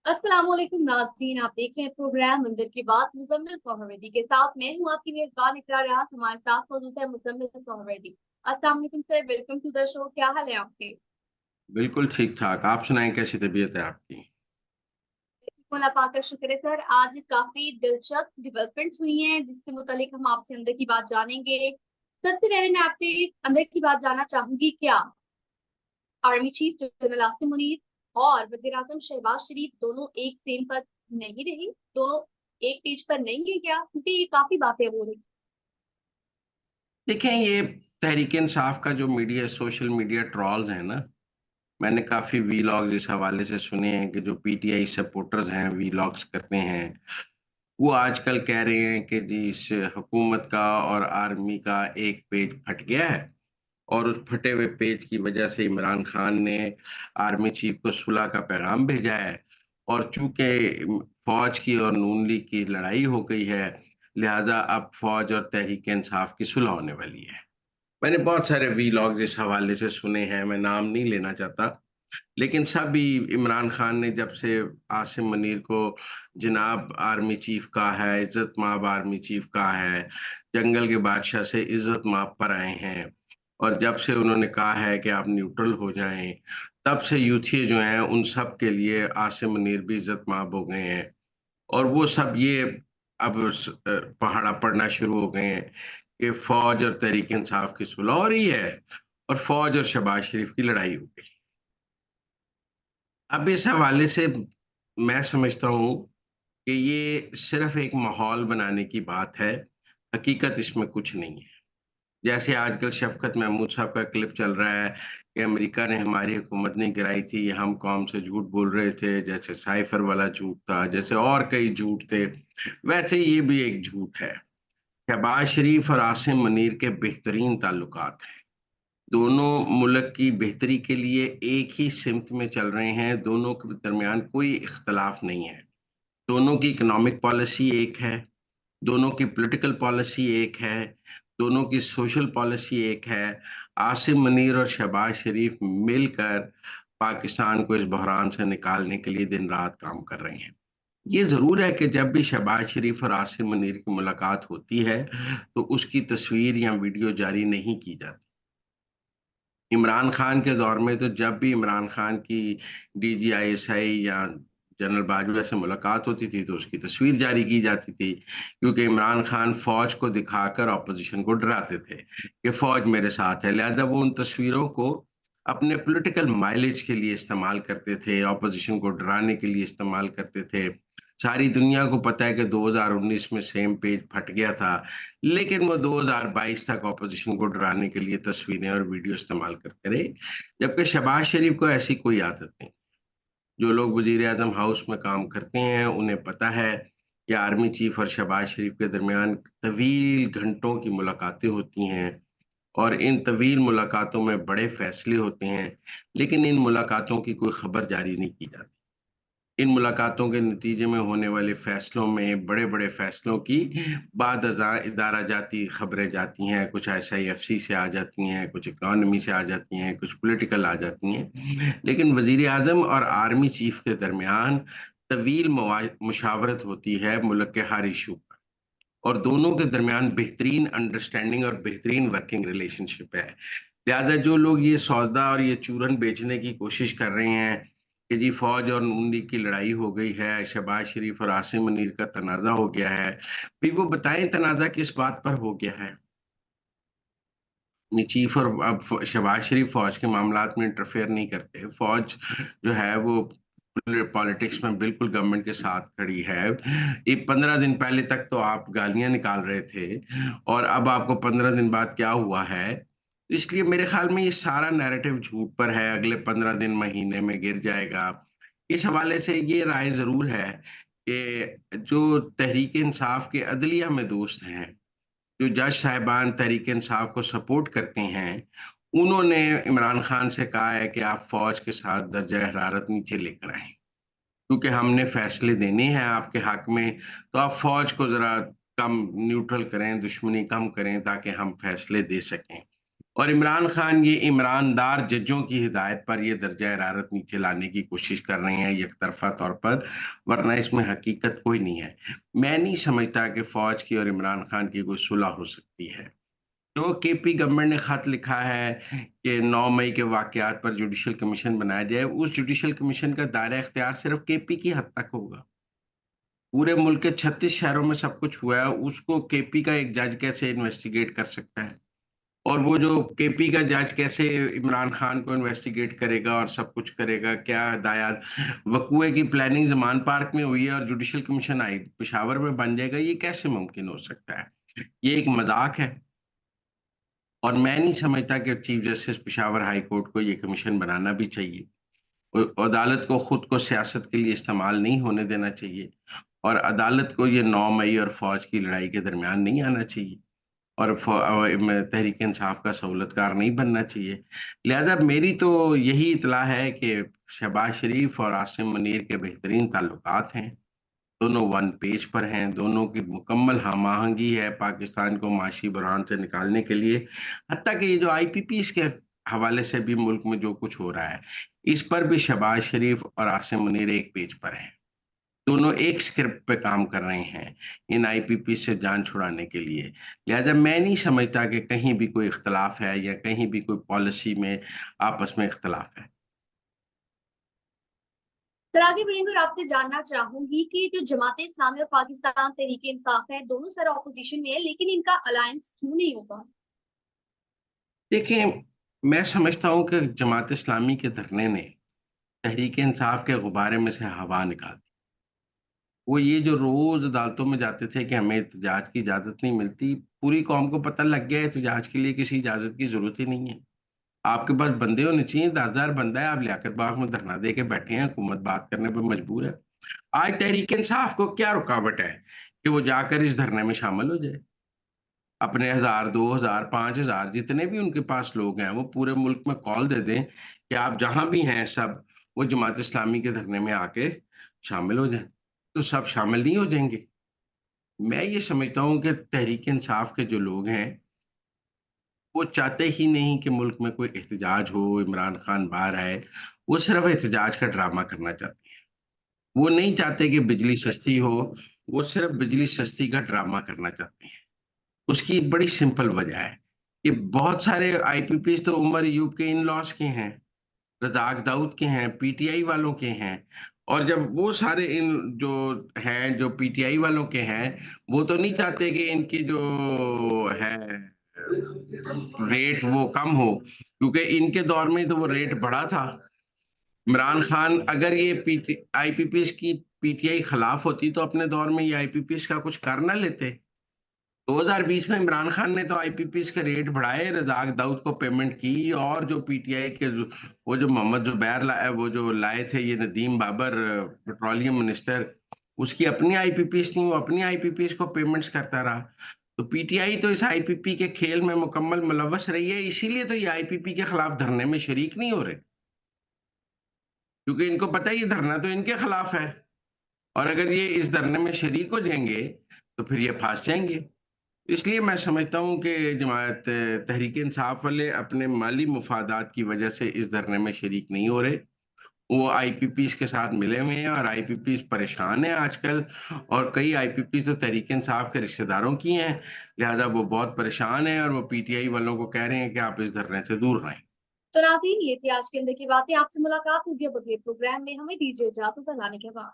अस्सलाम वालेकुम नाज़रीन, आप देख रहे हैं प्रोग्राम मंदिर की बात मुजम्मिल सोहरवर्दी के साथ। मैं हूं आपकी मेजबान इकरार राहत। हमारे साथ मौजूद है मुजम्मिल सोहरवर्दी। अस्सलाम वालेकुम sir, welcome to the show. क्या हाल है आपके? बिल्कुल ठीक ठाक। आप सुनाएं, कैसी तबीयत है आपकी? अल्लाह पाक का शुक्र है सर। आज काफी दिलचस्प डेवलपमेंट्स हुई हैं जिसके मुतालिक हम आपसे अंदर की बात जानेंगे। सबसे पहले मैं आपसे अंदर की बात जानना चाहूंगी, क्या army chief general Asim Munir और वजीर आजम शहबाज शरीफ दोनों एक सेम पर नहीं रही? दोनों एक पेज पर नहीं है क्या? क्योंकि ये काफी बातें हो रही। देखें, ये तहरीक इंसाफ का जो मीडिया, सोशल मीडिया ट्रॉल्स हैं ना, मैंने काफी वीलॉग्स इस हवाले से सुने हैं कि जो पीटीआई सपोर्टर्स हैं, वीलॉग्स करते हैं, वो आजकल कह रहे हैं कि जी इस हुकूमत का और आर्मी का एक पेज फट गया है, और उस फटे हुए पेज की वजह से इमरान खान ने आर्मी चीफ को सुलह का पैगाम भेजा है। और चूंकि फौज की और नून लीग की लड़ाई हो गई है, लिहाजा अब फौज और तहरीक इंसाफ की सुलह होने वाली है। मैंने बहुत सारे वीलॉग्स इस हवाले से सुने हैं, मैं नाम नहीं लेना चाहता, लेकिन सभी इमरान खान ने जब से आसिम मुनीर को जनाब आर्मी चीफ कहा है, इज्जत माब आर्मी चीफ कहा है, जंगल के बादशाह से इज्जत माब पर आए हैं, और जब से उन्होंने कहा है कि आप न्यूट्रल हो जाएं, तब से यूथी जो हैं उन सब के लिए आसिम मुनीर भी इज्जत माब हो गए हैं। और वो सब ये अब पहाड़ा पड़ना शुरू हो गए हैं कि फौज और तहरीक इंसाफ की सुलह हो रही है और फौज और शहबाज शरीफ की लड़ाई हो गई। अब इस हवाले से मैं समझता हूँ कि ये सिर्फ एक माहौल बनाने की बात है, हकीकत इसमें कुछ नहीं है। जैसे आजकल शफकत महमूद साहब का क्लिप चल रहा है कि अमेरिका ने हमारी हुकूमत नहीं गिराई थी, हम कौम से झूठ बोल रहे थे, जैसे साइफर वाला झूठ था, जैसे और कई झूठ थे, वैसे ये भी एक झूठ है। शहबाज शरीफ और आसिम मुनीर के बेहतरीन ताल्लुकात हैं। दोनों मुल्क की बेहतरी के लिए एक ही सिमत में चल रहे हैं, दोनों के दरमियान कोई इख्तलाफ नहीं है। दोनों की इकोनॉमिक पॉलिसी एक है, दोनों की पॉलिटिकल पॉलिसी एक है, दोनों की सोशल पॉलिसी एक है। आसिम मुनीर और शहबाज शरीफ मिलकर पाकिस्तान को इस बहरान से निकालने के लिए दिन रात काम कर रहे हैं। ये जरूर है कि जब भी शहबाज शरीफ और आसिम मुनीर की मुलाकात होती है तो उसकी तस्वीर या वीडियो जारी नहीं की जाती। इमरान खान के दौर में तो जब भी इमरान खान की डीजीआईएसआई या जनरल बाजवा से मुलाकात होती थी तो उसकी तस्वीर जारी की जाती थी, क्योंकि इमरान खान फौज को दिखाकर ऑपोजिशन को डराते थे कि फौज मेरे साथ है। लिहाजा वो उन तस्वीरों को अपने पॉलिटिकल माइलेज के लिए इस्तेमाल करते थे, ऑपोजिशन को डराने के लिए इस्तेमाल करते थे। सारी दुनिया को पता है कि 2019 में सेम पेज फट गया था, लेकिन वो 2022 तक ऑपोजिशन को डराने के लिए तस्वीरें और वीडियो इस्तेमाल करते रहे। जबकि शहबाज शरीफ को ऐसी कोई आदत नहीं। जो लोग वजीर आजम हाउस में काम करते हैं उन्हें पता है कि आर्मी चीफ और शहबाज शरीफ के दरमियान तवील घंटों की मुलाकातें होती हैं, और इन तवील मुलाकातों में बड़े फैसले होते हैं, लेकिन इन मुलाकातों की कोई खबर जारी नहीं की जाती। इन मुलाकातों के नतीजे में होने वाले फैसलों में, बड़े बड़े फैसलों की बाद अज़ां इदारा जाती खबरें जाती हैं, कुछ आईएसआईएफसी से आ जाती हैं, कुछ इकॉनमी से आ जाती हैं, कुछ पॉलिटिकल आ जाती हैं, लेकिन वजीर आजम और आर्मी चीफ के दरमियान तवील मुशावरत होती है मुल्क के हर इशू पर, और दोनों के दरमियान बेहतरीन अंडरस्टैंडिंग और बेहतरीन वर्किंग रिलेशनशिप है। लिहाजा जो लोग ये सौदा और ये चूरन बेचने की कोशिश कर रहे हैं कि जी फौज और नून लीग की लड़ाई हो गई है, शहबाज शरीफ और आसिम मुनीर का तनाजा हो गया है, भी वो बताएं तनाजा किस बात पर हो गया है। चीफ और अब शहबाज शरीफ फौज के मामलात में इंटरफेयर नहीं करते। फौज जो है वो पॉलिटिक्स में बिल्कुल गवर्नमेंट के साथ खड़ी है। ये 15 दिन पहले तक तो आप गालियां निकाल रहे थे, और अब आपको 15 दिन बाद क्या हुआ है। इसलिए मेरे ख्याल में ये सारा नैरेटिव झूठ पर है, अगले 15 दिन महीने में गिर जाएगा। इस हवाले से ये राय जरूर है कि जो तहरीक इंसाफ के अदलिया में दोस्त हैं, जो जज साहिबान तहरीक इंसाफ को सपोर्ट करते हैं, उन्होंने इमरान खान से कहा है कि आप फौज के साथ दर्जा हरारत नीचे लेकर आए, क्योंकि हमने फैसले देने हैं आपके हक में, तो आप फौज को जरा कम न्यूट्रल करें, दुश्मनी कम करें, ताकि हम फैसले दे सकें। और इमरान खान ये ईमानदार जजों की हिदायत पर ये दर्जा हरारत नीचे लाने की कोशिश कर रहे हैं एकतरफा तौर पर, वरना इसमें हकीकत कोई नहीं है। मैं नहीं समझता कि फौज की और इमरान खान की कोई सुलह हो सकती है। जो केपी गवर्नमेंट ने खत लिखा है कि 9 मई के वाकयात पर जुडिशल कमीशन बनाया जाए, उस जुडिशल कमीशन का दायरा इख्तियार सिर्फ केपी की हद तक होगा। पूरे मुल्क के 36 शहरों में सब कुछ हुआ है, उसको केपी का एक जज कैसे इन्वेस्टिगेट कर सकता है? और वो जो केपी का जज कैसे इमरान खान को इन्वेस्टिगेट करेगा और सब कुछ करेगा? क्या दायाद वकूए की प्लानिंग ज़मान पार्क में हुई है और जुडिशल कमीशन आई पेशावर में बन जाएगा, ये कैसे मुमकिन हो सकता है? ये एक मज़ाक है। और मैं नहीं समझता कि chief justice Peshawar high court को ये कमीशन बनाना भी चाहिए। अदालत को खुद को सियासत के लिए इस्तेमाल नहीं होने देना चाहिए और अदालत को ये 9 मई और फौज की लड़ाई के दरमियान नहीं आना चाहिए और तहरीक इंसाफ का सहूलतकार नहीं बनना चाहिए। लिहाजा मेरी तो यही इत्तला है कि शहबाज शरीफ और आसिम मुनीर के बेहतरीन ताल्लुकात हैं। दोनों वन पेज पर हैं, दोनों की मुकम्मल हम-आहंगी है पाकिस्तान को माशी बुरहान से निकालने के लिए। हत्ता कि ये जो आईपीपीज़ के हवाले से भी मुल्क में जो कुछ हो रहा है, इस पर भी शहबाज शरीफ और आसिम मुनीर एक पेज पर हैं। दोनों एक स्क्रिप्ट पे काम कर रहे हैं, इन आईपीपी से जान छुड़ाने के लिए। लिहाजा मैं नहीं समझता कि कहीं भी कोई इख्तिलाफ है या कहीं भी कोई पॉलिसी में आपस में इख्तिलाफ है। सर आगे बढ़ेंगे और आपसे जानना चाहूंगी कि जो जमात इस्लामी और पाकिस्तान तहरीक इंसाफ है, दोनों सर ऑपोजिशन में है, लेकिन इनका अलायंस क्यों नहीं होगा? देखिए, मैं समझता हूँ कि जमात इस्लामी के धरने ने तहरीक इंसाफ के गुब्बारे में से हवा निकाल दी। वो ये जो रोज़ अदालतों में जाते थे कि हमें एहतजाज की इजाज़त नहीं मिलती, पूरी कौम को पता लग गया है एहतजाज के लिए किसी इजाज़त की ज़रूरत ही नहीं है। आपके पास बंदे होने चाहिए, 10,000 बंदा है, आप लियाकत बाग में धरना दे के बैठे हैं, हुकूमत बात करने पे मजबूर है। आज तहरीक इंसाफ को क्या रुकावट है कि वो जाकर इस धरने में शामिल हो जाए? अपने 1000, 2000, 5000 जितने भी उनके पास लोग हैं, वो पूरे मुल्क में कॉल दे दें कि आप जहाँ भी हैं सब, वो जमात इस्लामी के धरने में आके शामिल हो जाएँ। तो सब शामिल नहीं हो जाएँगे? मैं ये समझता हूँ कि तहरीक इंसाफ के जो लोग हैं, वो चाहते ही नहीं कि मुल्क में कोई एहतजाज हो, इमरान खान बाहर आए। वो सिर्फ़ एहतजाज का ड्रामा करना चाहते हैं। वो नहीं चाहते कि बिजली सस्ती हो, वो सिर्फ़ बिजली सस्ती का ड्रामा करना चाहते हैं। उसकी एक बड़ी सिंपल वजह है कि बहुत सारे आईपीपीज़ तो उमर अय्यूब के इन-लॉज़ के हैं, रज़ाक दाऊद के हैं, पीटीआई वालों के हैं और जब वो सारे इन जो हैं, जो पीटीआई वालों के हैं, वो तो नहीं चाहते कि इनकी जो है रेट वो कम हो, क्योंकि इनके दौर में तो वो रेट बढ़ा था। इमरान खान अगर ये पीटी आईपीपीज़ की पीटीआई खिलाफ होती तो अपने दौर में ये आईपीपीज़ का कुछ कर ना लेते। 2020 में इमरान खान ने तो आईपीपीज़ के रेट बढ़ाए, रज़ाक दाऊद को पेमेंट की और जो पीटीआई के वो जो मोहम्मद ज़ुबैर वो जो लाए थे ये नदीम बाबर पेट्रोलियम मिनिस्टर, उसकी अपनी आईपीपीज़ थी, वो अपनी आईपीपीज़ को पेमेंट्स करता रहा। तो पीटीआई तो इस आईपीपी के खेल में मुकम्मल मुलव्वस रही है, इसीलिए तो ये आईपीपी के खिलाफ धरने में शरीक नहीं हो रहे, क्योंकि इनको पता है ये धरना तो इनके खिलाफ है और अगर ये इस धरने में शरीक हो जाएँगे, तो फिर ये फँस जाएँगे। इसलिए मैं समझता हूँ कि जमात तहरीक इंसाफ वाले अपने माली मुफादात की वजह से इस धरने में शरीक नहीं हो रहे। वो आईपीपीज़ के साथ मिले हुए हैं और आईपीपीज़ परेशान हैं आजकल और कई आईपीपीज़ तो तहरीक इंसाफ के रिश्तेदारों की हैं, लिहाजा वो बहुत परेशान हैं और वो पीटीआई वालों को कह रहे हैं कि आप इस धरने से दूर रहें। तो नाज़रीन, ये थी आज के अंदर की बातें। आपसे मुलाकात होगी अब अगले प्रोग्राम में। हमें दीजिए इजाजत, अल्लाह ने के बाद।